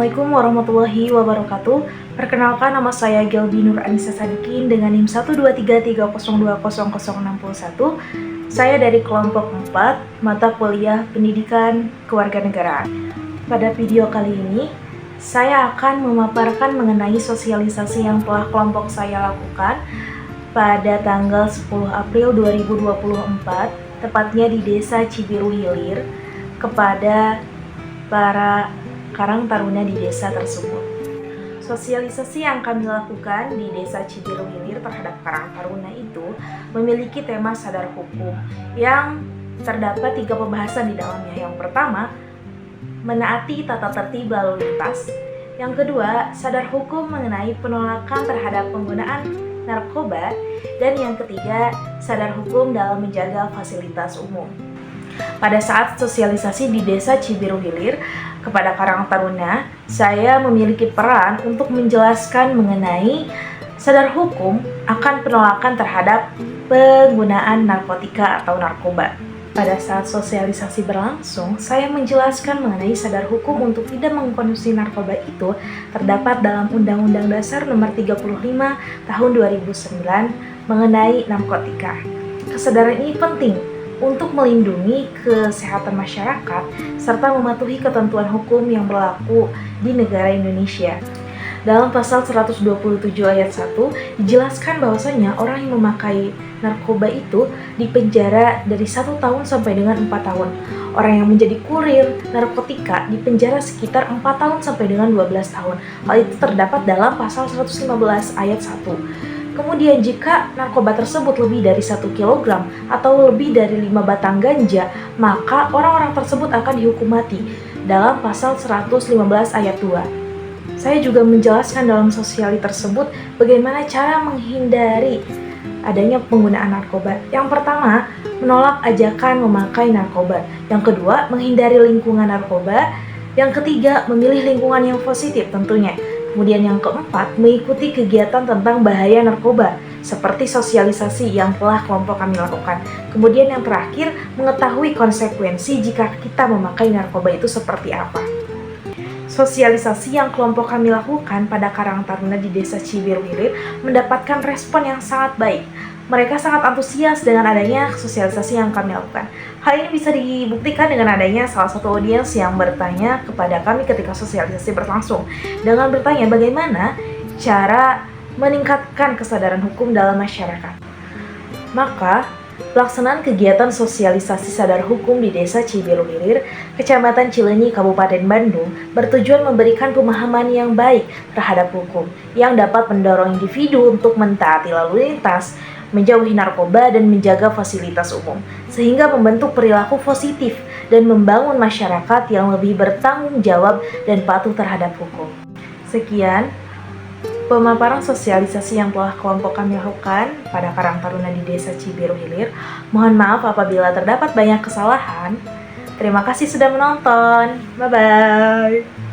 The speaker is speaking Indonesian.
Assalamualaikum warahmatullahi wabarakatuh. Perkenalkan, nama saya Gelbi Nur Anissa Sadikin dengan NIM 12330206061. Saya dari kelompok 4, mata kuliah Pendidikan Kewarganegaraan. Pada video kali ini, saya akan memaparkan mengenai sosialisasi yang telah kelompok saya lakukan pada tanggal 10 April 2024, tepatnya di Desa Cibiru Hilir, kepada para Karang Taruna di desa tersebut. Sosialisasi yang kami lakukan di Desa Cibiru Hilir terhadap Karang Taruna itu memiliki tema sadar hukum yang terdapat 3 pembahasan di dalamnya. Yang pertama, menaati tata tertib lalu lintas. Yang kedua, sadar hukum mengenai penolakan terhadap penggunaan narkoba. Dan yang ketiga, sadar hukum dalam menjaga fasilitas umum. Pada saat sosialisasi di Desa Cibiru Hilir kepada Karang Taruna, saya memiliki peran untuk menjelaskan mengenai sadar hukum akan penolakan terhadap penggunaan narkotika atau narkoba. Pada saat sosialisasi berlangsung, saya menjelaskan mengenai sadar hukum untuk tidak mengkonsumsi narkoba itu terdapat dalam Undang-Undang Dasar Nomor 35 Tahun 2009 mengenai narkotika. Kesadaran ini penting untuk melindungi kesehatan masyarakat serta mematuhi ketentuan hukum yang berlaku di negara Indonesia. Dalam pasal 127 ayat 1 dijelaskan bahwasanya orang yang memakai narkoba itu dipenjara dari 1 tahun sampai dengan 4 tahun. Orang yang menjadi kurir narkotika dipenjara sekitar 4 tahun sampai dengan 12 tahun. Hal itu terdapat dalam pasal 115 ayat 1. Kemudian jika narkoba tersebut lebih dari 1 kg atau lebih dari 5 batang ganja, maka orang-orang tersebut akan dihukum mati dalam pasal 115 ayat 2. Saya juga menjelaskan dalam sosialisasi tersebut bagaimana cara menghindari adanya penggunaan narkoba. Yang pertama, menolak ajakan memakai narkoba. Yang kedua, menghindari lingkungan narkoba. Yang ketiga, memilih lingkungan yang positif tentunya. Kemudian yang keempat, mengikuti kegiatan tentang bahaya narkoba, seperti sosialisasi yang telah kelompok kami lakukan. Kemudian yang terakhir, mengetahui konsekuensi jika kita memakai narkoba itu seperti apa. Sosialisasi yang kelompok kami lakukan pada Karang Taruna di Desa Cibiru Hilir mendapatkan respon yang sangat baik. Mereka sangat antusias dengan adanya sosialisasi yang kami lakukan. Hal ini bisa dibuktikan dengan adanya salah satu audiens yang bertanya kepada kami ketika sosialisasi berlangsung dengan bertanya bagaimana cara meningkatkan kesadaran hukum dalam masyarakat. Maka, pelaksanaan kegiatan sosialisasi sadar hukum di Desa Cibiru Hilir, Kecamatan Cileunyi, Kabupaten Bandung, bertujuan memberikan pemahaman yang baik terhadap hukum yang dapat mendorong individu untuk mentaati lalu lintas, menjauhi narkoba, dan menjaga fasilitas umum, sehingga membentuk perilaku positif dan membangun masyarakat yang lebih bertanggung jawab dan patuh terhadap hukum. Sekian pemaparan sosialisasi yang telah kelompok kami lakukan pada Karang Taruna di Desa Cibiru Hilir. Mohon maaf apabila terdapat banyak kesalahan. Terima kasih sudah menonton. Bye-bye.